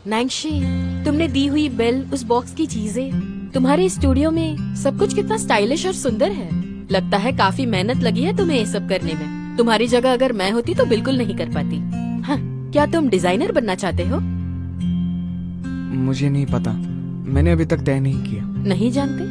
नैंशी, तुमने दी हुई बेल, उस बॉक्स की चीजें, तुम्हारे स्टूडियो में सब कुछ कितना स्टाइलिश और सुंदर है। लगता है काफी मेहनत लगी है तुम्हें ये सब करने में। तुम्हारी जगह अगर मैं होती तो बिल्कुल नहीं कर पाती। हाँ, क्या तुम डिजाइनर बनना चाहते हो? मुझे नहीं पता, मैंने अभी तक तय नहीं किया। नहीं जानते?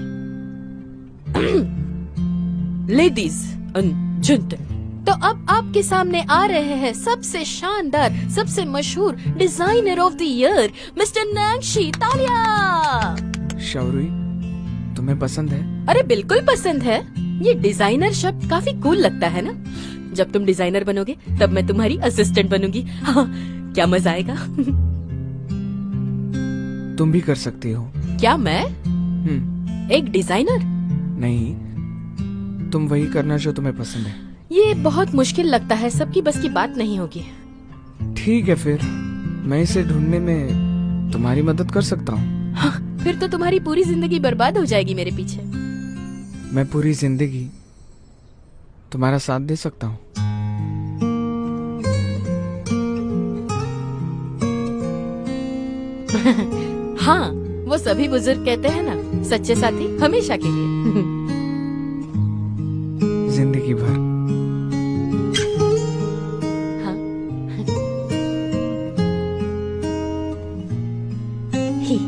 लेडीज एंड जेंटलमैन, तो अब आपके सामने आ रहे हैं सबसे शानदार, सबसे मशहूर designer of the year, mister Nancy. तालियां। शाओरुई, तुम्हें पसंद है? अरे बिल्कुल पसंद है। ये डिजाइनर शब्द काफी कूल लगता है ना। जब तुम डिजाइनर बनोगे तब मैं तुम्हारी असिस्टेंट बनूंगी। हाँ, क्या मजा आएगा। तुम भी कर सकती हो। क्या मैं एक डिजाइनर? नहीं, तुम वही करना जो तुम्हें पसंद है। ये बहुत मुश्किल लगता है, सबकी बस की बात नहीं होगी। ठीक है, फिर मैं इसे ढूंढने में तुम्हारी मदद कर सकता हूँ। हाँ, फिर तो तुम्हारी पूरी जिंदगी बर्बाद हो जाएगी मेरे पीछे। मैं पूरी जिंदगी तुम्हारा साथ दे सकता हूँ। हाँ, वो सभी बुजुर्ग कहते हैं ना, सच्चे साथी हमेशा के लिए। जिंदगी भर। हाँ। ही।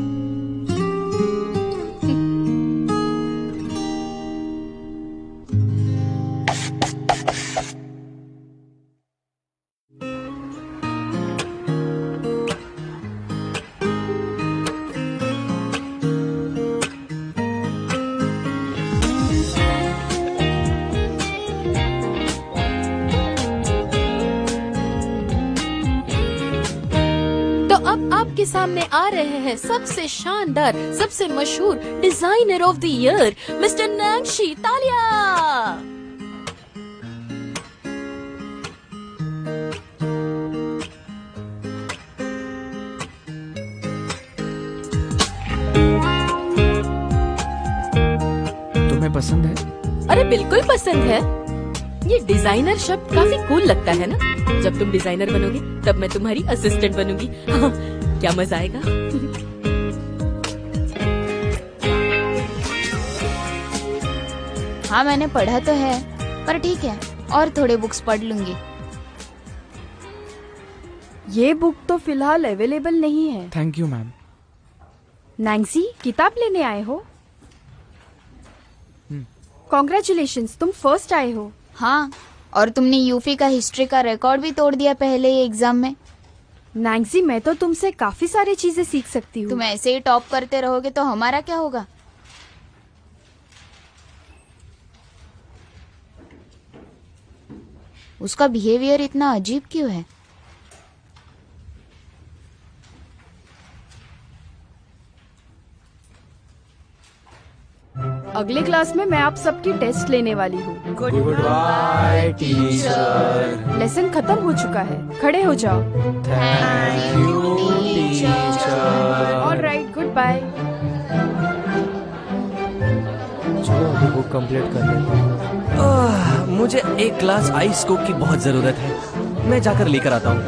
अब आपके सामने आ रहे हैं सबसे शानदार, सबसे मशहूर designer of the year, mister Nancy. तालियां। तुम्हें पसंद है? अरे बिल्कुल पसंद है। ये डिजाइनर शब्द काफी कूल लगता है ना। जब तुम डिजाइनर बनोगे तब मैं तुम्हारी असिस्टेंट बनूंगी। हाँ, क्या मजा आएगा। हाँ, मैंने पढ़ा तो है, पर ठीक है, और थोड़े बुक्स पढ़ लूंगी। ये बुक तो फिलहाल अवेलेबल नहीं है। Thank you ma'am. नैंसी, किताब लेने आए हो? कॉन्ग्रेचुलेशंस, तुम फर्स्ट आए हो। हाँ, और तुमने यूफी का हिस्ट्री का रिकॉर्ड भी तोड़ दिया पहले ही एग्जाम में। नैंसी, मैं तो तुमसे काफी सारी चीजें सीख सकती हूँ। तुम ऐसे ही टॉप करते रहोगे तो हमारा क्या होगा? उसका बिहेवियर इतना अजीब क्यों है? अगले क्लास में मैं आप सबकी टेस्ट लेने वाली हूँ। Good bye teacher. लेसन खत्म हो चुका है, खड़े हो जाओ। Thank you teacher. Alright, goodbye. चलो अभी बुक कंप्लीट कर लेते हैं। मुझे एक ग्लास आइस कोक की बहुत जरूरत है, मैं जाकर लेकर आता हूँ।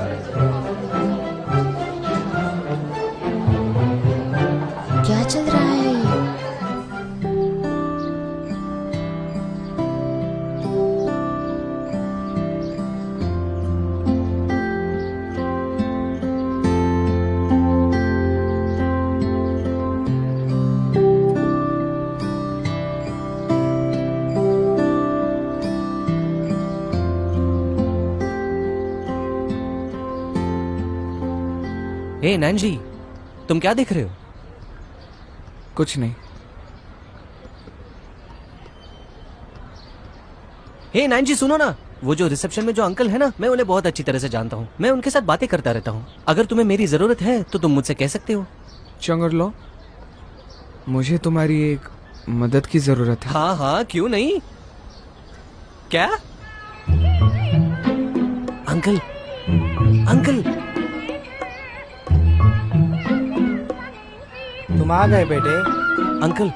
क्या चल रहा है? हे नैंजी, तुम क्या देख रहे हो? कुछ नहीं। हे नैंजी, सुनो ना, वो जो रिसेप्शन में जो अंकल है ना, मैं उन्हें बहुत अच्छी तरह से जानता हूँ। मैं उनके साथ बातें करता रहता हूँ। अगर तुम्हें मेरी जरूरत है तो तुम मुझसे कह सकते हो। चंगरलो, मुझे तुम्हारी एक मदद की जरूरत है। हाँ हाँ, क्यों नहीं। क्या? अंकल, अंकल, तुम आ गए बेटे। अंकल,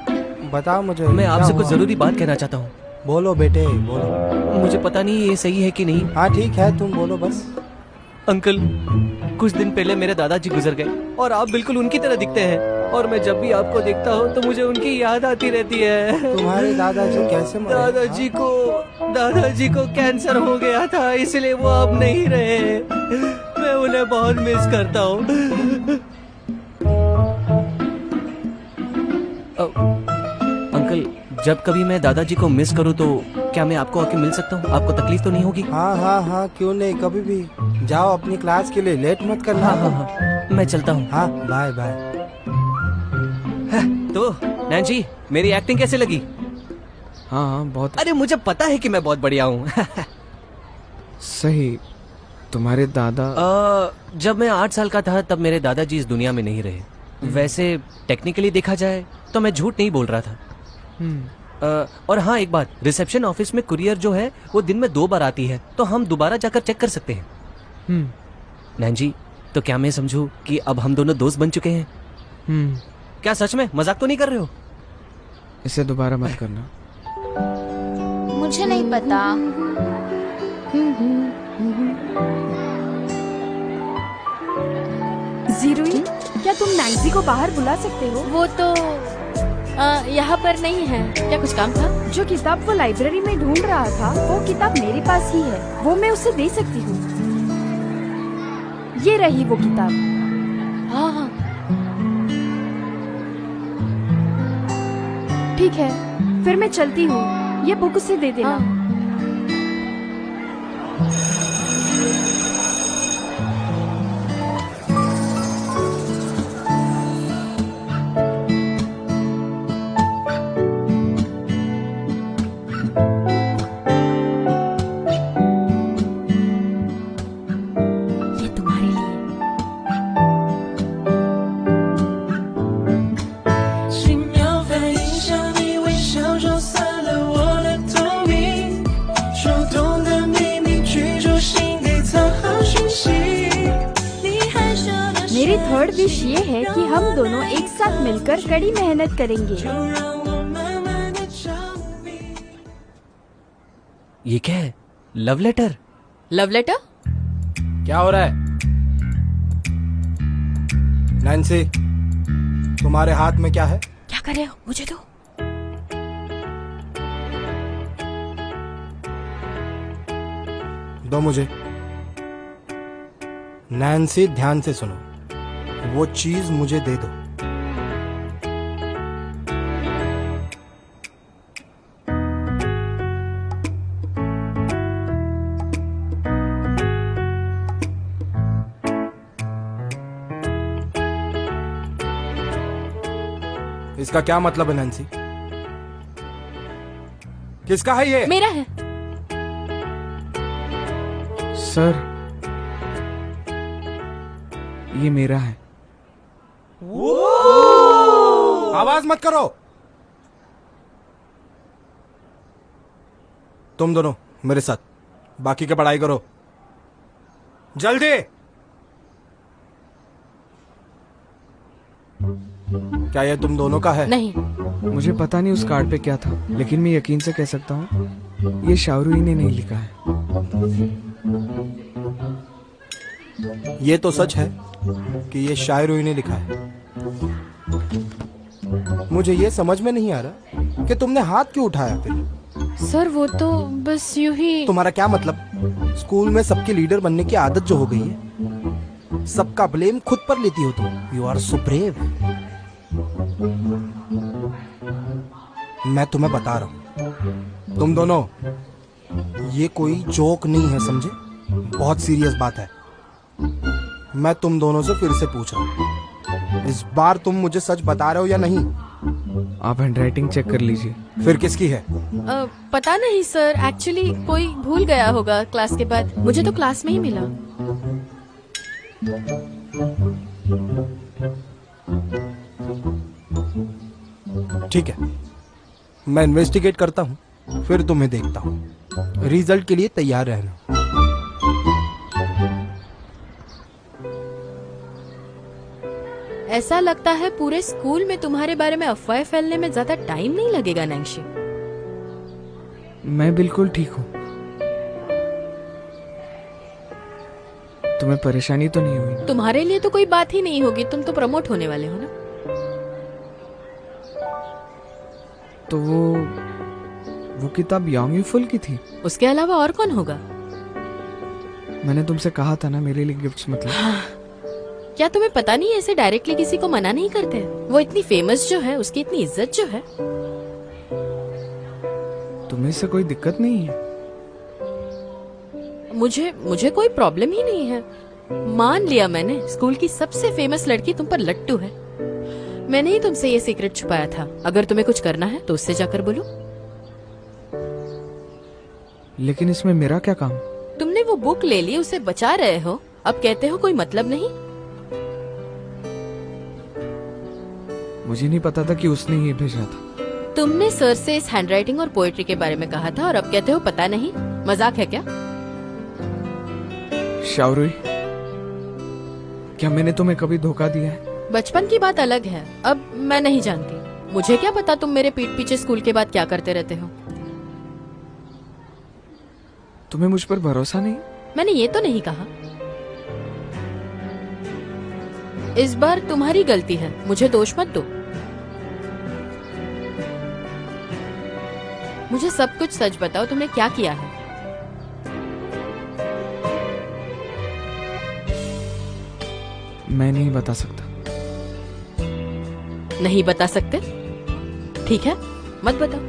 बताओ मुझे। मैं आपसे क्या कुछ हुआ? जरूरी बात कहना चाहता हूँ। बोलो बेटे, बोलो। मुझे पता नहीं ये सही है कि नहीं। हाँ ठीक है, तुम बोलो बस। अंकल, कुछ दिन पहले मेरे दादाजी गुजर गए और आप बिल्कुल उनकी तरह दिखते हैं, और मैं जब भी आपको देखता हूँ तो मुझे उनकी याद आती रहती है। तुम्हारे दादाजी कैसे मरे? दादाजी को कैंसर हो गया था, इसलिए वो अब नहीं रहे। मैं उन्हें बहुत मिस करता हूँ। अंकल, जब कभी मैं दादाजी को मिस करूँ तो क्या मैं आपको आके मिल सकता हूँ? आपको तकलीफ तो नहीं होगी? हाँ हाँ हाँ, क्यों नहीं, कभी भी। जाओ अपनी क्लास के लिए, लेट मत करना। हाँ हाँ हाँ, मैं चलता हूँ। हाँ, बाय बाय। तो नैन्सी, मेरी एक्टिंग कैसे लगी? हाँ हाँ, बहुत अरे मुझे पता है कि मैं बहुत बढ़िया हूँ। सही। तुम्हारे दादा जब मैं 8 साल का था तब मेरे दादाजी इस दुनिया में नहीं रहे। वैसे टेक्निकली देखा जाए तो मैं झूठ नहीं बोल रहा था। और हाँ, एक बात, रिसेप्शन ऑफिस में कुरियर जो है वो दिन में 2 बार आती है, तो हम दोबारा जाकर चेक कर सकते हैं। नैन्जी, तो क्या मैं समझूं कि अब हम दोनों दोस्त बन चुके हैं? क्या सच में? मजाक तो नहीं कर रहे हो? इसे दोबारा मत करना। मुझे नहीं पता। जीरुई, क्या तुम नैन्सी को बाहर बुला सकते हो? वो तो यहाँ पर नहीं है। क्या कुछ काम था? जो किताब वो लाइब्रेरी में ढूंढ रहा था वो किताब मेरे पास ही है, वो मैं उसे दे सकती हूँ। ये रही वो किताब। हाँ हाँ, ठीक है, फिर मैं चलती हूँ। ये बुक उसे दे देना। हाँ। ये तुम्हारे लिए।轻描反应向你微笑，就散了我的透明。手动的秘密，拒绝心底藏好讯息。你害羞的 मेरी थर्ड विश ये है कि हम दोनों एक साथ मिलकर कड़ी मेहनत करेंगे।就让我慢慢的着迷。 ये क्या है? Love letter? Love letter? क्या हो रहा है? नैन्सी, तुम्हारे हाथ में क्या है? क्या कर रहे हो? मुझे दो। दो मुझे। नैन्सी, ध्यान से सुनो, वो चीज मुझे दे दो। इसका क्या मतलब है नैन्सी? किसका है ये? मेरा है। सर, ये मेरा है। आवाज मत करो। तुम दोनों मेरे साथ, बाकी की पढ़ाई करो जल्दी। क्या ये तुम दोनों का है? नहीं। मुझे पता नहीं उस कार्ड पे क्या था, लेकिन मैं यकीन से कह सकता हूँ ये शाहरुई ने नहीं लिखा है। ये तो सच है कि ये शायरों ने लिखा है। मुझे ये समझ में नहीं आ रहा कि तुमने हाथ क्यों उठाया फिर। सर वो तो बस यूं ही। तुम्हारा क्या मतलब? स्कूल में सबके लीडर बनने की आदत जो हो गई है, सबका ब्लेम खुद पर लेती हो तुम। You are so brave. मैं तुम्हें बता रहा हूं, तुम दोनों, ये कोई जोक नहीं है, समझे? बहुत सीरियस बात है। मैं तुम दोनों से फिर से पूछ रहा हूं, इस बार तुम मुझे सच बता रहे हो या नहीं? आप हैंडराइटिंग चेक कर लीजिए। फिर किसकी है? पता नहीं सर, एक्चुअली कोई भूल गया होगा क्लास के बाद। मुझे तो क्लास में ही मिला। ठीक है, मैं इन्वेस्टिगेट करता हूं, फिर तुम्हें देखता हूं। रिजल्ट के लिए तैयार रहना। ऐसा लगता है पूरे स्कूल में तुम्हारे बारे में अफवाहें फैलने में ज्यादा टाइम नहीं लगेगा नैन्सी। मैं बिल्कुल ठीक हूँ। तुम्हें परेशानी तो नहीं हुई? तुम्हारे लिए तो कोई बात ही नहीं होगी, तुम तो प्रमोट होने वाले हो ना। तो वो किताब यांग यूफुल की थी? उसके अलावा और कौन होगा? मैंने तुमसे कहा था ना मेरे लिए गिफ्ट्स मतलब। क्या तुम्हें पता नहीं ऐसे डायरेक्टली किसी को मना नहीं करते? वो इतनी फेमस जो है, उसकी इतनी इज्जत जो है। तुम्हें इससे कोई दिक्कत नहीं है? मुझे कोई प्रॉब्लम ही नहीं है। मान लिया मैंने, स्कूल की सबसे फेमस लड़की तुम पर लट्टू है। मैंने ही तुमसे ये सीक्रेट छुपाया था। अगर तुम्हें कुछ करना है तो उससे जाकर बोलो। लेकिन इसमें मेरा क्या काम? तुमने वो बुक ले ली, उसे बचा रहे हो, अब कहते हो कोई मतलब नहीं। मुझे नहीं पता था कि उसने ये भेजा था। तुमने सर से इस हैंडराइटिंग और पोएट्री के बारे में कहा था और अब कहते हो पता नहीं। मजाक है क्या? शाओरुई, क्या मैंने तुम्हें कभी धोखा दिया है? बचपन की बात अलग है, अब मैं नहीं जानती। मुझे क्या पता तुम मेरे पीठ पीछे स्कूल के बाद क्या करते रहते हो। तुम्हें मुझ पर भरोसा नहीं? मैंने ये तो नहीं कहा। इस बार तुम्हारी गलती है, मुझे दोष मत दो। मुझे सब कुछ सच बताओ, तुमने क्या किया है? मैं नहीं बता सकता। नहीं बता सकते? ठीक है, मत बताओ।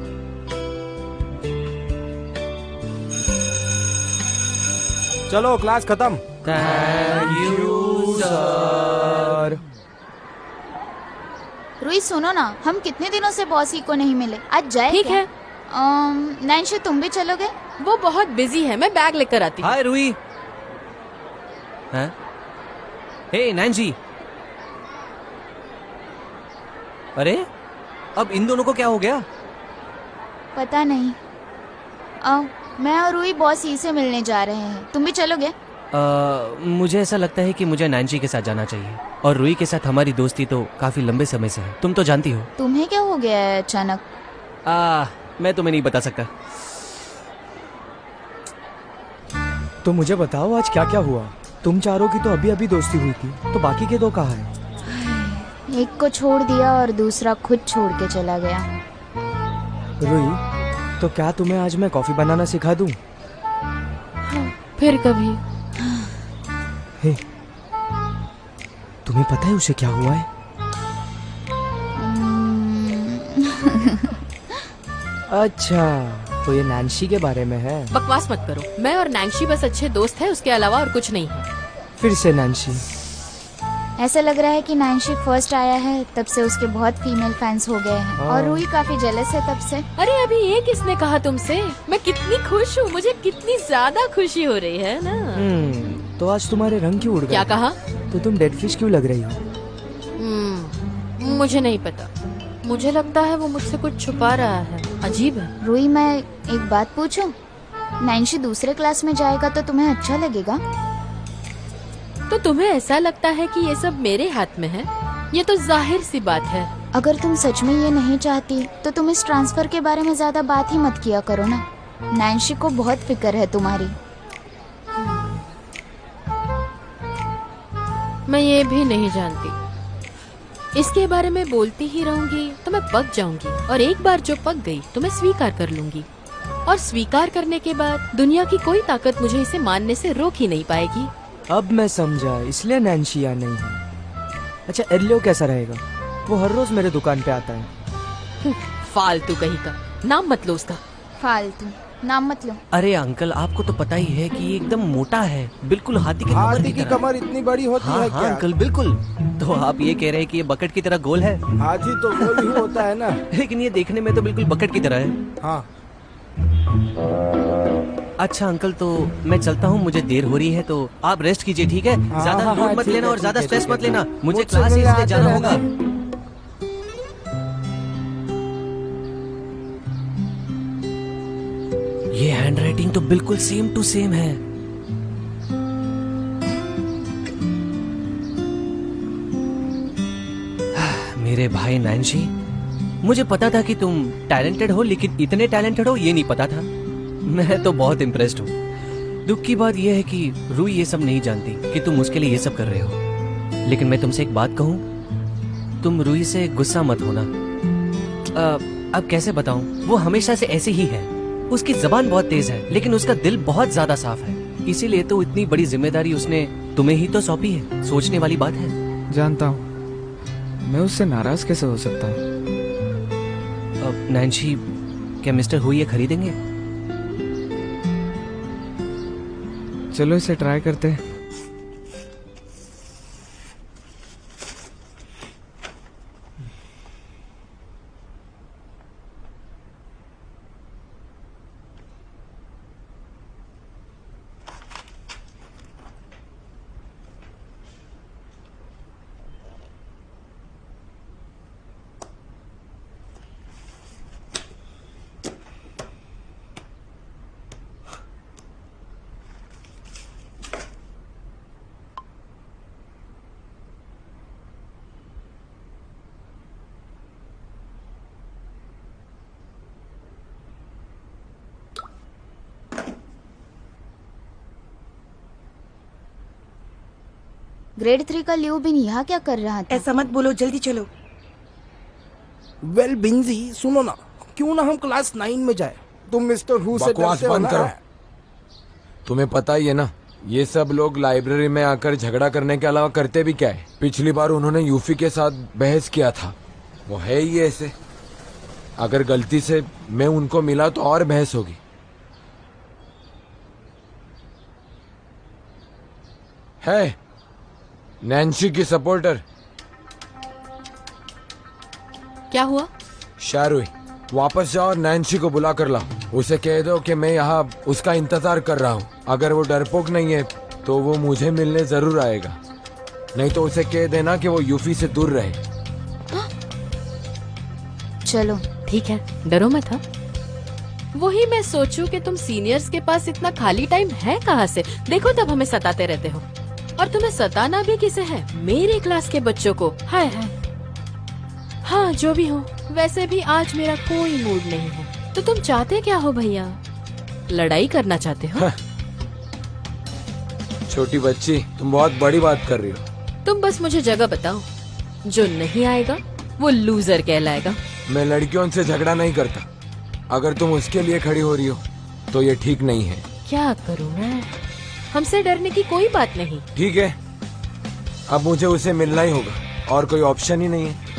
चलो क्लास खत्म। Thank you sir. रुई सुनो ना, हम कितने दिनों से बॉस ही को नहीं मिले, आज जाए ठीक क्या? है। नैन्शी तुम भी चलोगे? वो बहुत बिजी है, मैं बैग लेकर आती हूँ। हाय रूही। हैं? हे नैन्सी। अरे अब इन दोनों को क्या हो गया? पता नहीं। मैं और रुई बॉस ही से मिलने जा रहे हैं, तुम भी चलोगे? मुझे ऐसा लगता है कि मुझे नैन्सी के साथ जाना चाहिए। और रूही के साथ हमारी दोस्ती तो काफी लंबे समय से है, तुम तो जानती हो। तुम्हें क्या हो गया है अचानक? मैं तुम्हें नहीं बता सकता। तो मुझे बताओ आज क्या क्या हुआ? तुम चारों की तो अभी अभी दोस्ती हुई थी, तो बाकी के दो कहाँ हैं? एक को छोड़ दिया और दूसरा खुद छोड़ के चला गया। रुई, तो क्या तुम्हें आज मैं कॉफी बनाना सिखा दूं? फिर कभी। हे, तुम्हें पता है उसे क्या हुआ है? अच्छा, तो ये नैन्सी के बारे में है। बकवास मत करो, मैं और नैन्सी बस अच्छे दोस्त हैं, उसके अलावा और कुछ नहीं है। फिर से नैन्सी। ऐसा लग रहा है कि नैन्सी फर्स्ट आया है तब से उसके बहुत फीमेल फैंस हो गए हैं और रुई काफी जेलस है तब से। अरे अभी ये किसने कहा तुमसे? मैं कितनी खुश हूँ, मुझे कितनी ज्यादा खुशी हो रही है ना। तो आज तुम्हारे रंग क्यों उड़ गए? क्या कहा? तो तुम डेड फिश क्यों लग रही हो? मुझे नहीं पता, मुझे लगता है वो मुझसे कुछ छुपा रहा है। अजीब है। रुई, मैं एक बात पूछूं? नैन्सी दूसरे क्लास में जाएगा तो तुम्हें अच्छा लगेगा? तो तुम्हें ऐसा लगता है कि ये सब मेरे हाथ में है? ये तो जाहिर सी बात है। अगर तुम सच में ये नहीं चाहती तो तुम इस ट्रांसफर के बारे में ज्यादा बात ही मत किया करो ना। नैन्सी को बहुत फिक्र है तुम्हारी। मैं ये भी नहीं जानती, इसके बारे में बोलती ही रहूंगी तो मैं पक जाऊंगी, और एक बार जो पक गई तो मैं स्वीकार कर लूंगी, और स्वीकार करने के बाद दुनिया की कोई ताकत मुझे इसे मानने से रोक ही नहीं पाएगी। अब मैं समझा, इसलिए नैन्सी यहाँ नहीं है। अच्छा, एलियो कैसा रहेगा? वो हर रोज मेरे दुकान पे आता है। फालतू कहीं का, नाम मत लो उसका। फालतू नाम मत लो। अरे अंकल, आपको तो पता ही है कि ये एकदम मोटा है, बिल्कुल हाथी की कमर हाथी की की तरह। कमर इतनी बड़ी होती हाँ है हाँ क्या? अंकल, बिल्कुल। तो आप ये कह रहे हैं कि ये बकेट की तरह गोल है? हाथी तो गोल ही होता है ना। लेकिन ये देखने में तो बिल्कुल बकेट की तरह है। हाँ, अच्छा अंकल, तो मैं चलता हूँ, मुझे देर हो रही है, तो आप रेस्ट कीजिए, ठीक है? हाँ, ज्यादा हाँ, लोड मत ठीक लेना है, और ज्यादा ठीक है, स्ट्रेस ठीक है, मत लेना, मुझे मुझसे क्लास मिले इसलिए आते जाना रहना। होगा। ये हैंडराइटिंग तो बिल्कुल सेम टू सेम है। मेरे भाई नैन्सी, मुझे पता था कि तुम टैलेंटेड हो, लेकिन इतने टैलेंटेड हो ये नहीं पता था। मैं तो बहुत इम्प्रेस्ड हूँ। दुख की बात यह है कि रूही ये सब नहीं जानती कि तुम उसके लिए ये सब कर रहे हो। लेकिन मैं तुमसे एक बात कहूँ, तुम रूही से गुस्सा मत होना। अब कैसे बताऊं, वो हमेशा से ऐसे ही है। उसकी जबान बहुत तेज है लेकिन उसका दिल बहुत ज्यादा साफ है। इसीलिए तो इतनी बड़ी जिम्मेदारी उसने तुम्हें ही तो सौंपी है। सोचने वाली बात है। जानता हूँ, मैं उससे नाराज कैसे हो सकता हूँ। नैन्सी, क्या मिस्टर हुई ये खरीदेंगे? चलो इसे ट्राई करते हैं। ग्रेड 3 का लियो बिन यहाँ क्या कर रहा था? ऐसा मत बोलो, जल्दी चलो। वेल बिंजी, सुनो ना, क्यों ना हम क्लास 9 में जाए? तुम मिस्टर हु से बकवास डरते हो बंद ना? करो। तुम्हें पता ही है ना, ये सब लोग लाइब्रेरी में आकर झगड़ा करने के अलावा करते भी क्या है। पिछली बार उन्होंने यूफी के साथ बहस किया था। वो है ही ऐसे। अगर गलती से मैं उनको मिला तो और बहस होगी। है नैन्सी की सपोर्टर। क्या हुआ? शारुई, वापस जाओ और नैन्सी को बुला कर लाओ। उसे कह दो कि मैं यहाँ उसका इंतजार कर रहा हूँ। अगर वो डरपोक नहीं है तो वो मुझे मिलने जरूर आएगा। नहीं तो उसे कह देना कि वो यूफी से दूर रहे। चलो ठीक है, डरो मत। हाँ, वही मैं सोचूं कि तुम सीनियर्स के पास इतना खाली टाइम है कहाँ से। देखो तब हमें सताते रहते हो, और तुम्हें सताना भी किसे है? मेरे क्लास के बच्चों को। हाय हाय। हाँ जो भी हो, वैसे भी आज मेरा कोई मूड नहीं है। तो तुम चाहते क्या हो भैया? लड़ाई करना चाहते हो? छोटी बच्ची, तुम बहुत बड़ी बात कर रही हो। तुम बस मुझे जगह बताओ, जो नहीं आएगा वो लूजर कहलाएगा। मैं लड़कियों से झगड़ा नहीं करता। अगर तुम उसके लिए खड़ी हो रही हो तो ये ठीक नहीं है। क्या करूँ मैं? हमसे डरने की कोई बात नहीं। ठीक है, अब मुझे उसे मिलना ही होगा और कोई ऑप्शन ही नहीं है।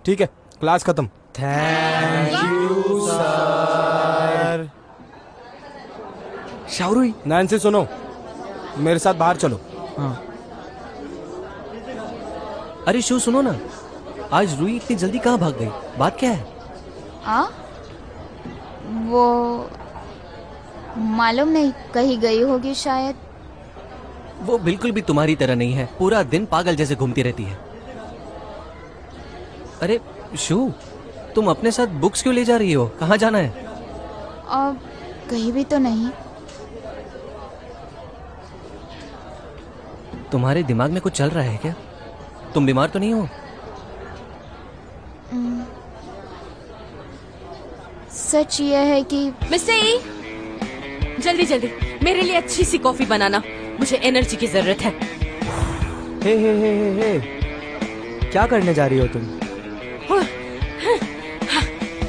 ठीक है, क्लास खत्म। Thank you sir. Shaorui. Nancy सुनो, मेरे साथ बाहर चलो। हाँ। अरे शू सुनो ना, आज रूही इतनी जल्दी कहाँ भाग गई? बात क्या है? वो मालूम नहीं, कहीं गई होगी शायद। वो बिल्कुल भी तुम्हारी तरह नहीं है। पूरा दिन पागल जैसे घूमती रहती है। अरे शू, तुम अपने साथ बुक्स क्यों ले जा रही हो? कहाँ जाना है? कहीं भी तो नहीं। तुम्हारे दिमाग में कुछ चल रहा है क्या? तुम बीमार तो नहीं हो? सच ये है कि मिस्टर ई, जल्दी जल्दी मेरे लिए अच्छी सी कॉफी बनाना। मुझे एनर्जी की जरूरत है। हे, क्या करने जा रही हो तुम?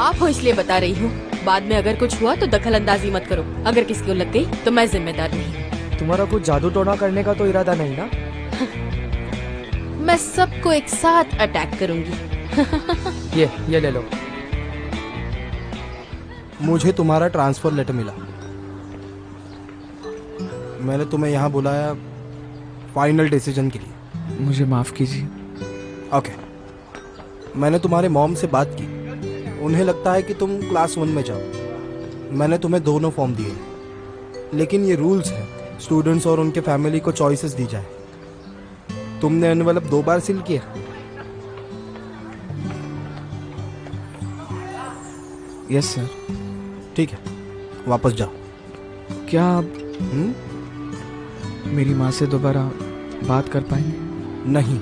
आप हो इसलिए बता रही हूँ। बाद में अगर कुछ हुआ तो दखल अंदाजी मत करो। अगर किसी को लग गई तो मैं जिम्मेदार नहीं। तुम्हारा कुछ जादू टोना करने का तो इरादा नहीं ना? मैं सबको एक साथ अटैक करूंगी। ये ले लो। मुझे तुम्हारा ट्रांसफर लेटर मिला। मैंने तुम्हें यहाँ बुलाया फाइनल डिसीजन के लिए। मुझे माफ कीजिए। ओके, मैंने तुम्हारे मॉम से बात की। उन्हें लगता है कि तुम क्लास 1 में जाओ। मैंने तुम्हें दोनों फॉर्म दिए, लेकिन ये रूल्स हैं, स्टूडेंट्स और उनके फैमिली को चॉइसेस दी जाए। तुमने एनवेलप 2 बार सील किया। Yes sir. ठीक है, वापस जाओ। क्या आप मेरी माँ से दोबारा बात कर पाएंगे? नहीं,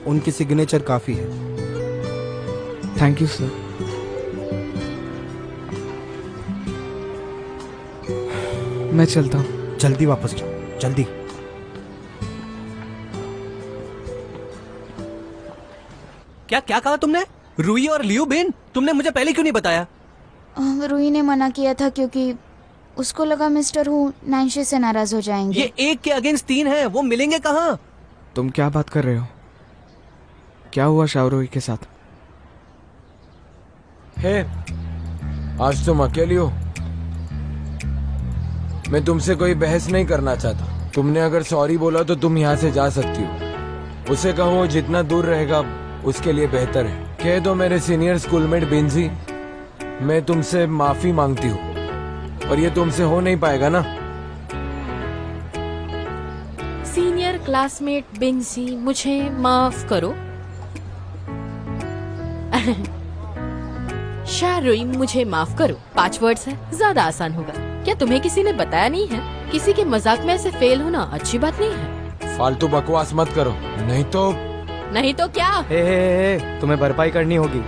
उनकी सिग्नेचर काफी है। Thank you sir. मैं चलता हूँ। जल्दी वापस जाओ, जल्दी। क्या क्या कहा तुमने? रूई और लियू बेन? तुमने मुझे पहले क्यों नहीं बताया? रूही ने मना किया था क्योंकि उसको लगा मिस्टर हु नैन्शी से नाराज हो जाएंगे। ये 1 के अगेंस्ट 3 है, वो मिलेंगे कहाँ? तुम क्या बात कर रहे हो? क्या हुआ शाओरुई के साथ? हे, आज तुम अकेली हो। मैं तुमसे कोई बहस नहीं करना चाहता। तुमने अगर सॉरी बोला तो तुम यहाँ से जा सकती हो। उसे कहो जितना दूर रहेगा उसके लिए बेहतर है। कह दो मेरे सीनियर स्कूलमेट बिंजी, मैं तुमसे माफी मांगती हूँ और ये तुमसे हो नहीं पाएगा ना। सीनियर क्लासमेट बिंसी, मुझे माफ करो। शारुई, मुझे माफ करो। 5 वर्ड्स है, ज्यादा आसान होगा। क्या तुम्हें किसी ने बताया नहीं है? किसी के मजाक में ऐसे फेल होना अच्छी बात नहीं है। फालतू बकवास मत करो, नहीं तो क्या? हे, तुम्हें भरपाई करनी होगी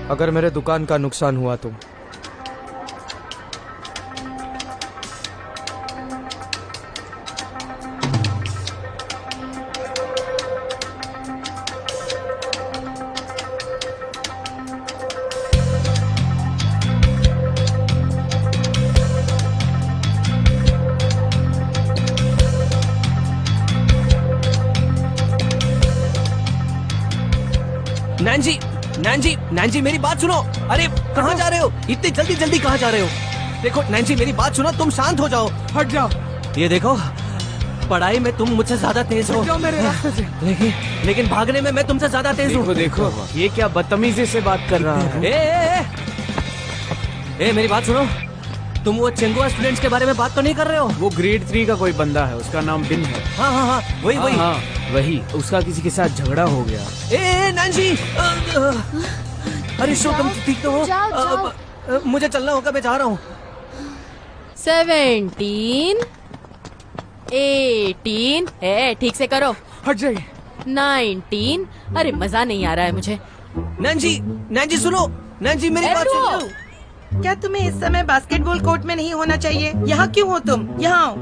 अगर मेरे दुकान का नुकसान हुआ तो। नैन्जी मेरी बात सुनो। अरे कहाँ जा रहे हो? इतनी जल्दी कहाँ जा रहे हो? देखो नैन्जी मेरी बात सुनो, तुम शांत हो जाओ। हट जाओ। ये देखो, पढ़ाई में तुम मुझसे ज्यादा तेज हो, मेरे रास्ते से। लेकिन भागने में मैं तुमसे ज्यादा तेज हूँ। देखो ये क्या बदतमीजी से बात कर रहा है। ए, मेरी बात सुनो। तुम वो चेंगुआ स्टूडेंट्स के बारे में बात तो नहीं कर रहे हो? वो ग्रेड 3 का कोई बंदा है, उसका नाम बिन है। हाँ, वही। हाँ, वही। उसका किसी के साथ झगड़ा हो गया। ए नैन्सी, अरे शो तुम ठीक तो हो? जाओ। मुझे चलना होगा, मैं जा रहा हूँ। 17, 18, ठीक से करो। हट जाइए। 19, अरे मजा नहीं आ रहा है मुझे। नैन्सी सुनो। नैन्सी मेरी बात सुनो। क्या तुम्हें इस समय बास्केटबॉल कोर्ट में नहीं होना चाहिए? यहाँ क्यों हो तुम? यहाँ आओ,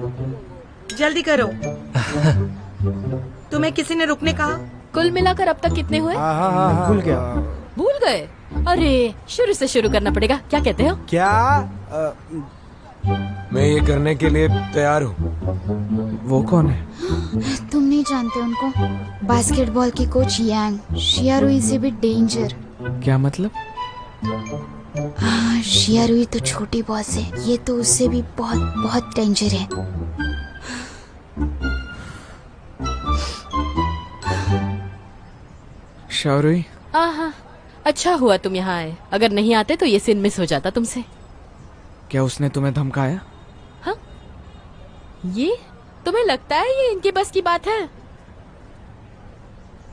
जल्दी करो। तुम्हें किसी ने रुकने कहा? कुल मिलाकर अब तक कितने हुए? भूल गए? अरे शुरू से शुरू करना पड़ेगा। क्या कहते हो? क्या? मैं ये करने के लिए तैयार हूँ। वो कौन है? तुम नहीं जानते उनको। बास्केटबॉल की कोच यांग। शियारुई से भी डेंजर। क्या मतलब? शियारुई तो छोटी बॉस है, ये तो उससे भी बहुत डेंजर है। शाओरुई, आहा, अच्छा हुआ तुम यहाँ आए। अगर नहीं आते तो ये सीन मिस हो जाता तुमसे। क्या उसने तुम्हें धमकाया? हाँ? ये तुम्हें लगता है ये इनके बस की बात है?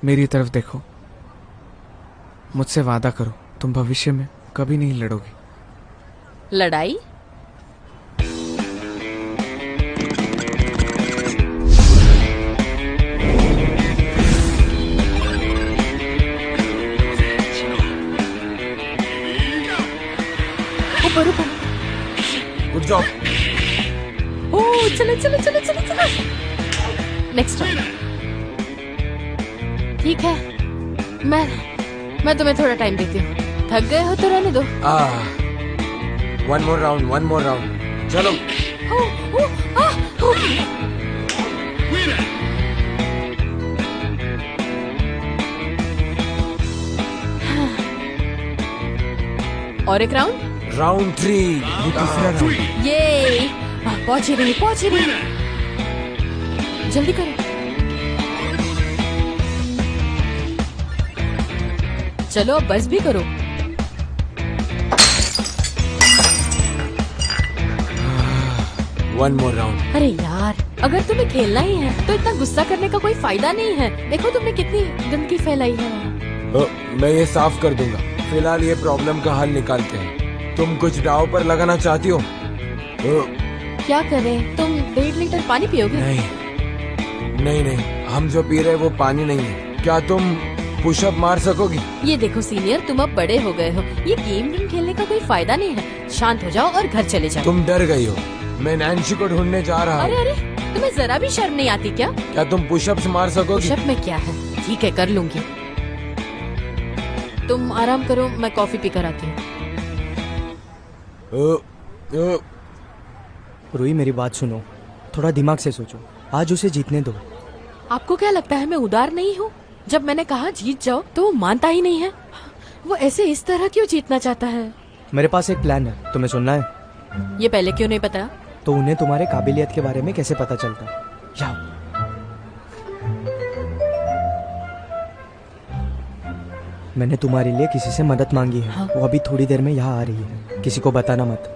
मेरी तरफ देखो, मुझसे वादा करो तुम भविष्य में कभी नहीं लड़ोगी। लड़ाई? ऊपर ऊपर। Good job. ओह चलो। Next round. ठीक है, मैं तुम्हें थोड़ा टाइम देती हूँ। थक गए हो तो रहने दो। One more round. चलो। और एक राउंड। राउंड 3, ये तीसरा राउंड। ये पहुंच ही रही। जल्दी करो। चलो अब बस भी करो। One more round. अरे यार, अगर तुम्हें खेलना ही है तो इतना गुस्सा करने का कोई फायदा नहीं है। देखो तुमने कितनी गंदगी फैलाई है। मैं ये साफ कर दूंगा। फिलहाल ये प्रॉब्लम का हल निकालते हैं। तुम कुछ दाव पर लगाना चाहती हो? क्या करें? तुम 1.5 लीटर पानी पियोगे? नहीं, हम जो पी रहे वो पानी नहीं है। क्या तुम पुशअप मार सकोगी? ये देखो सीनियर, तुम अब बड़े हो गए हो। ये गेम खेलने का कोई फायदा नहीं है। शांत हो जाओ और घर चले जाओ। तुम डर गई हो। मैं नैन्सी को ढूंढने जा रहा अरे हूँ। अरे, तुम्हें जरा भी शर्म नहीं आती क्या? क्या तुम पुशअप्स मार सकोगी? पुशअप में क्या है? ठीक है, कर लूंगी। तुम आराम करो, मैं कॉफी पी कर आती हूँ। रूही मेरी बात सुनो, थोड़ा दिमाग से सोचो, आज उसे जीतने दो। आपको क्या लगता है मैं उदार नहीं हूँ? जब मैंने कहा जीत जाओ तो वो मानता ही नहीं है। वो ऐसे इस तरह क्यों जीतना चाहता है? मेरे पास एक प्लान है, तुम्हें सुनना है? ये पहले क्यों नहीं पता? तो उन्हें तुम्हारे काबिलियत के बारे में कैसे पता चलता? जाओ। मैंने तुम्हारे लिए किसी से मदद मांगी है। हाँ। वो अभी थोड़ी देर में यहाँ आ रही है, किसी को बताना मत।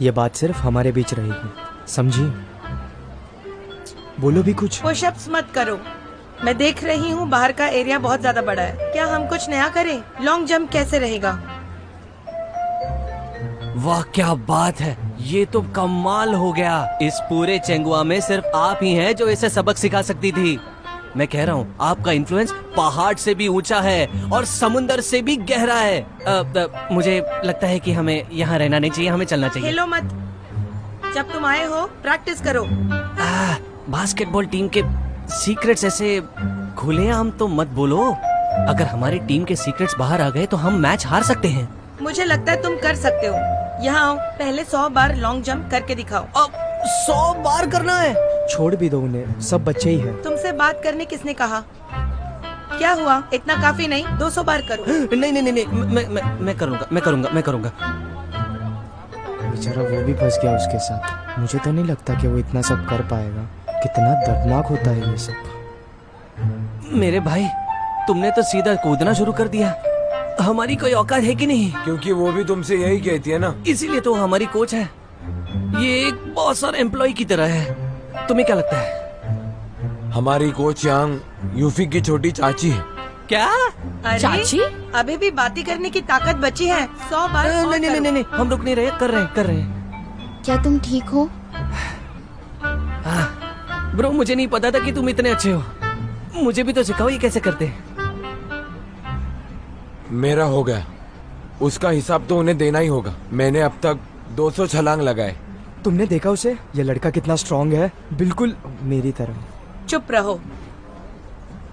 ये बात सिर्फ हमारे बीच रहेगी, समझी? बोलो भी कुछ। पुशअप्स मत करो, मैं देख रही हूँ बाहर का एरिया बहुत ज्यादा बड़ा है। क्या हम कुछ नया करें? लॉन्ग जंप कैसे रहेगा? वाह क्या बात है, ये तो कमाल हो गया। इस पूरे चेंगुआ में सिर्फ आप ही हैं जो इसे सबक सिखा सकती थी। मैं कह रहा हूँ आपका इन्फ्लुएंस पहाड़ से भी ऊंचा है और समुंदर से भी गहरा है। मुझे लगता है कि हमें यहाँ रहना नहीं चाहिए, हमें चलना चाहिए। खेलो मत, जब तुम आए हो प्रैक्टिस करो। बास्केटबॉल टीम के सीक्रेट्स ऐसे खुलेआम तो मत बोलो। अगर हमारी टीम के सीक्रेट्स बाहर आ गए तो हम मैच हार सकते हैं। मुझे लगता है तुम कर सकते हो। यहाँ आओ, पहले 100 बार लॉन्ग जंप करके दिखाओ। अब 100 बार करना है? छोड़ भी दो उन्हें, सब बच्चे ही हैं। तुमसे बात करने किसने कहा? क्या हुआ, इतना काफी नहीं? 200 बार करो। नहीं नहीं नहीं, मैं करूँगा। बेचारा वो भी फंस गया उसके साथ। मुझे तो नहीं लगता कि वो इतना सब कर पाएगा। कितना दर्दनाक होता है ये सब। मेरे भाई, तुमने तो सीधा कूदना शुरू कर दिया। हमारी कोई औकात है कि नहीं? क्योंकि वो भी तुमसे यही कहती है ना। इसीलिए तो हमारी कोच है। ये एक बॉस और एम्प्लॉय की तरह है। तुम्हें क्या लगता है? हमारी कोच यांग यूफी की छोटी चाची है। क्या? अरे, चाची? अभी भी बातें करने की ताकत बची है। 100 बार और नहीं, करो। हम रुक नहीं रहे, कर रहे हैं। क्या तुम ठीक हो? ब्रो, मुझे नहीं पता था कि तुम इतने अच्छे हो। मुझे भी तो सिखाओ ये कैसे करते हैं। मेरा हो गया, उसका हिसाब तो उन्हें देना ही होगा। मैंने अब तक 200 छलांग लगाए। तुमने देखा उसे? ये लड़का कितना स्ट्रांग है, बिल्कुल मेरी तरह। चुप रहो,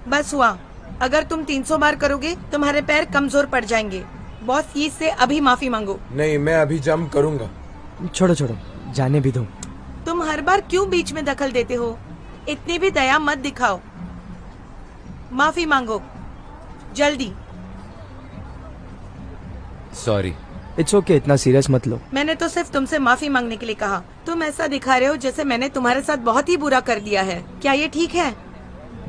बस हुआ। अगर तुम 300 बार करोगे तुम्हारे पैर कमजोर पड़ जाएंगे। बॉस ये से अभी माफी मांगो। नहीं, मैं अभी जंप करूंगा। छोड़ो, जाने भी दो। तुम हर बार क्यों बीच में दखल देते हो? इतनी भी दया मत दिखाओ। माफी मांगो जल्दी। सॉरी। इट्स ओके, इतना सीरियस मत लो। मैंने तो सिर्फ तुमसे माफी मांगने के लिए कहा। तुम ऐसा दिखा रहे हो जैसे मैंने तुम्हारे साथ बहुत ही बुरा कर दिया है। क्या ये ठीक है?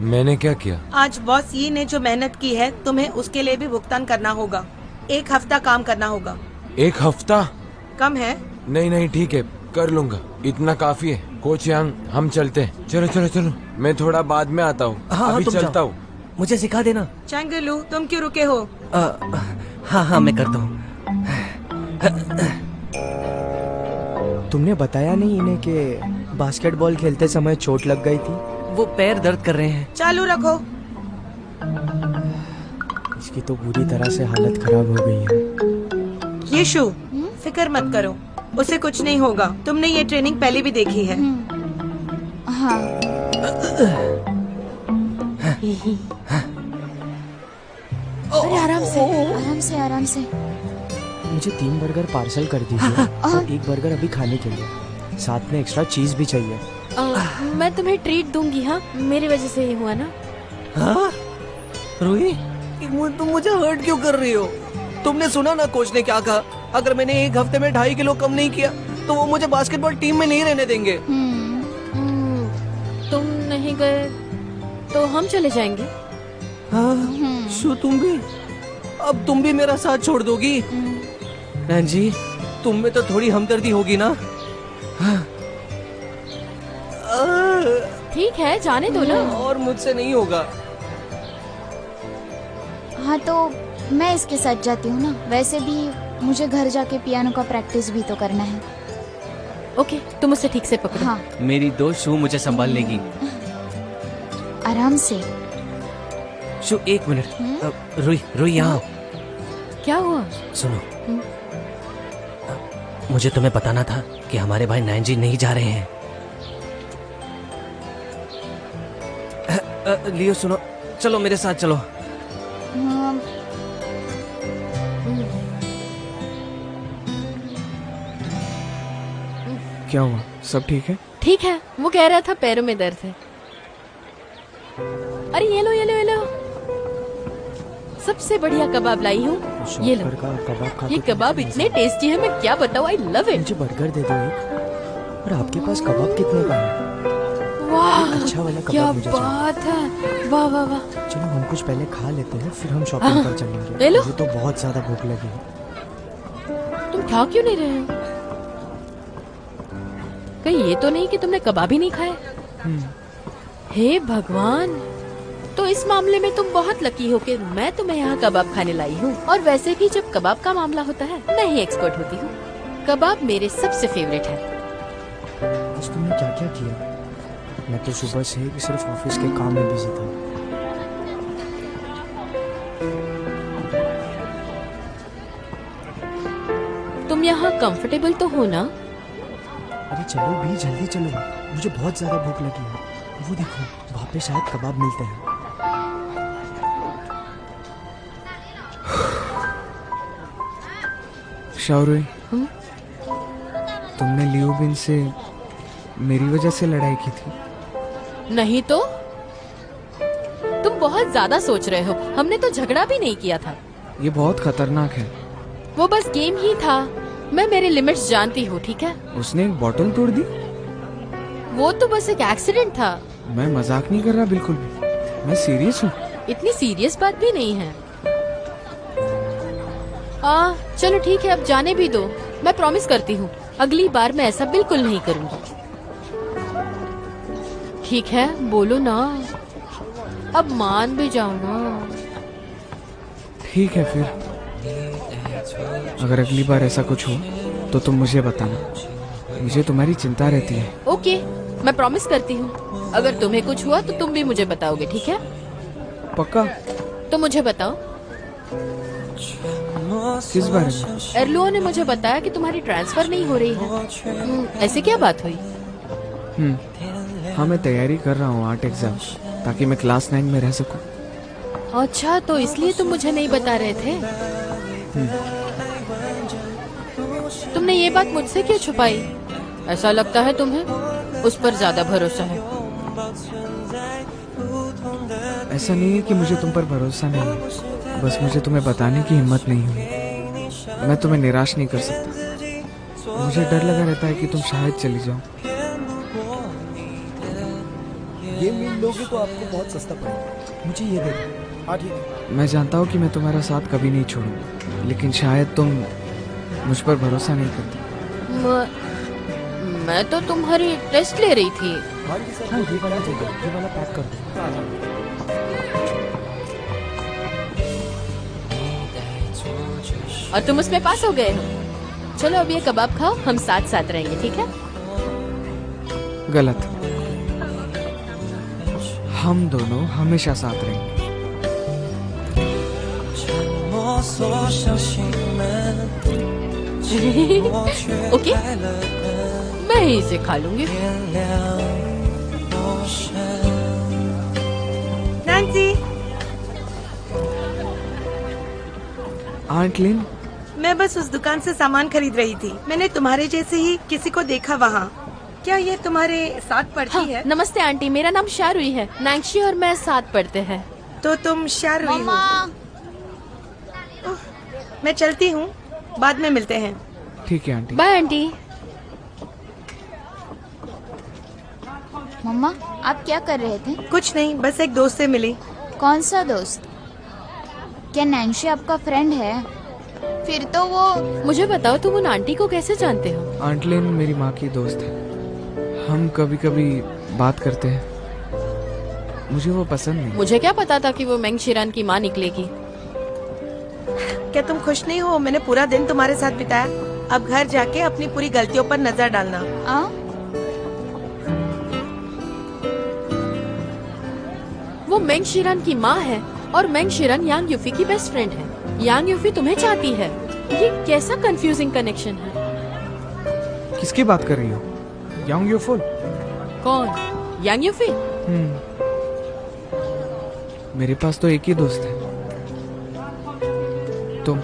मैंने क्या किया? आज बॉस ये ने जो मेहनत की है तुम्हें उसके लिए भी भुगतान करना होगा। 1 हफ्ता काम करना होगा। 1 हफ्ता? कम है? नहीं, ठीक है, कर लूंगा। इतना काफी है। कोच यांग, हम चलते हैं। चलो, मैं थोड़ा बाद में आता हूँ। हाँ, अभी तुम चलता जाओ। हूँ। मुझे सिखा देना। चैंगलू, तुम क्यों रुके हो? हाँ, मैं करता हूँ। तुमने बताया नहीं इन्हें कि बास्केटबॉल खेलते समय चोट लग गई थी? वो पैर दर्द कर रहे हैं। चालू रखो। इसकी तो बुरी तरह से हालत खराब हो गई है। यीशु, फिक्र मत करो, उसे कुछ नहीं होगा। तुमने ये ट्रेनिंग पहले भी देखी है। हाँ। अरे आराम से। मुझे 3 बर्गर पार्सल कर दीजिए और 1 बर्गर अभी खाने के लिए। साथ में एक्स्ट्रा चीज भी चाहिए। मैं तुम्हें ट्रीट दूंगी। हाँ, मेरी वजह से ये हुआ ना। हाँ? रूही, तुम मुझे हर्ट क्यों कर रही हो? तुमने सुना ना कोच ने क्या कहा? अगर मैंने 1 हफ्ते में 2.5 किलो कम नहीं किया तो वो मुझे बास्केटबॉल टीम में नहीं रहने देंगे। तुम नहीं गए तो हम चले जाएंगे। हाँ, शू तुम भी? अब तुम भी मेरा साथ छोड़ दोगी? जी, तुम में तो थोड़ी हमदर्दी होगी ना? ठीक है, जाने दो ना। और मुझसे नहीं होगा। हाँ तो मैं इसके साथ जाती हूँ ना। वैसे भी मुझे घर जाके पियानो का प्रैक्टिस भी तो करना है। ओके, तुम उसे ठीक से पकड़ो। हाँ। मेरी दोस्त शू मुझे संभाल लेगी। आराम से। शू, 1 मिनट। रोई यहाँ। क्या हुआ? सुनो, मुझे तुम्हें बताना था कि हमारे भाई नैनजी नहीं जा रहे हैं। लियो सुनो, चलो मेरे साथ चलो। हाँ, क्या हुआ, सब ठीक है? ठीक है, वो कह रहा था पैरों में दर्द है। अरे ये लो ये लो ये लो, सबसे बढ़िया कबाब लाई हूँ, ये लो। ये कबाब इतने टेस्टी है, मैं क्या बताऊँ, आई लव इट। मुझे बर्गर दे दो एक। और आपके पास कबाब कितने का है? वाह अच्छा वाला क्या कबाब मुझे चाहिए। बात है, वाह वाह वाह। चलो हम कुछ पहले खा लेते हैं, फिर हम शॉपिंग पर चलेंगे। ले लो। मुझे तो बहुत ज्यादा भूख लगी है। तुम खा क्यों नहीं रहे हो? कहीं ये तो नहीं कि तुमने कबाब ही नहीं खाए? हे भगवान, तो इस मामले में तुम बहुत लकी हो कि मैं तुम्हें यहाँ कबाब खाने लाई हूँ। और वैसे भी जब कबाब का मामला होता है मैं ही एक्सपर्ट होती हूँ। कबाब मेरे सबसे फेवरेट है। आज तुमने क्या क्या किया? मैं तो सुबह से ही सिर्फ ऑफिस के काम में बिजी था। तुम यहाँ कंफर्टेबल तो हो ना? अरे चलो भी, जल्दी चलो, मुझे बहुत ज्यादा भूख लगी है। वो देखो, वहाँ पे शायद कबाब मिलते हैं। शाओरुई, तुमने लियो बिन से मेरी वजह से लड़ाई की थी? नहीं तो तुम बहुत ज्यादा सोच रहे हो, हमने तो झगड़ा भी नहीं किया था। ये बहुत खतरनाक है। वो बस गेम ही था, मैं मेरे लिमिट्स जानती हूँ, ठीक है? उसने एक बॉटल तोड़ दी। वो तो बस एक एक्सीडेंट था। मैं मजाक नहीं कर रहा बिल्कुल भी, मैं सीरियस हूँ। इतनी सीरियस बात भी नहीं है। चलो ठीक है, अब जाने भी दो। मैं प्रॉमिस करती हूँ अगली बार मैं ऐसा बिल्कुल नहीं करूँगी। ठीक है, बोलो ना, अब मान भी जाओ ना। ठीक है फिर, अगर अगली बार ऐसा कुछ हो तो तुम मुझे बताना, मुझे तुम्हारी चिंता रहती है। ओके, मैं प्रॉमिस करती हूँ अगर तुम्हें कुछ हुआ तो तुम भी मुझे बताओगे, ठीक है? पक्का? तो मुझे बताओ। किस बारे में? एर्लुओ ने मुझे बताया कि तुम्हारी ट्रांसफर नहीं हो रही है। ऐसे क्या बात हुई? हाँ, मैं तैयारी कर रहा हूँ आर्ट एग्जाम, ताकि मैं क्लास 9 में रह सकूँ। अच्छा, तो इसलिए तुम मुझे नहीं बता रहे थे? तुमने ये बात मुझसे क्यों छुपाई? ऐसा लगता है तुम्हें उस पर ज्यादा भरोसा है। ऐसा नहीं है कि मुझे तुम पर भरोसा नहीं है, बस मुझे तुम्हें बताने की हिम्मत नहीं हुई। मैं तुम्हें निराश नहीं कर सकता। मुझे डर लगा रहता है कि तुम शायद चली जाओ। ये मिल लोगे तो आपको बहुत सस्ता पड़ेगा। मुझे ये दे दो। हाँ ठीक है। मैं जानता हूँ कि मैं तुम्हारा साथ कभी नहीं छोड़ूंगा, लेकिन शायद तुम मुझ पर भरोसा नहीं करती। मैं तो तुम्हारी टेस्ट ले रही थी। हाँ ये वाला दे दो, ये वाला पैक कर दो। और तुम उसमें पास हो गए हो। चलो अब ये कबाब खाओ, हम साथ साथ रहेंगे, ठीक है? गलत, हम दोनों हमेशा साथ रहेंगे। ओके, मैं ही इसे खा लूंगी। नैन्सी, आंट लिन, मैं बस उस दुकान से सामान खरीद रही थी। मैंने तुम्हारे जैसे ही किसी को देखा वहाँ। क्या ये तुम्हारे साथ पढ़ती है? नमस्ते आंटी, मेरा नाम शारुई है। नैंशी और मैं साथ पढ़ते हैं। तो तुम शारुई हो? मैं चलती हूँ, बाद में मिलते हैं। ठीक है आंटी। Bye aunty. मम्मा, आप क्या कर रहे थे? कुछ नहीं, बस एक दोस्त से मिली। कौन सा दोस्त? क्या नैन्शी आपका फ्रेंड है? फिर तो वो। मुझे बताओ, तुम उन आंटी को कैसे जानते हो? आंट लिन मेरी माँ की दोस्त है, हम कभी कभी बात करते हैं। मुझे वो पसंद नहीं। मुझे क्या पता था कि वो मेंग शिरान की माँ निकलेगी। क्या तुम खुश नहीं हो? मैंने पूरा दिन तुम्हारे साथ बिताया। अब घर जाके अपनी पूरी गलतियों पर नजर डालना। वो मेंग शिरान की माँ है और मेंग शिरान यांग यूफी की बेस्ट फ्रेंड है। यांग यूफी तुम्हें चाहती है। ये कैसा कंफ्यूजिंग कनेक्शन है? किसकी बात कर रही हो? यांग यूफुल? कौन? यांग यूफी? मेरे पास तो एक ही दोस्त है, तुम।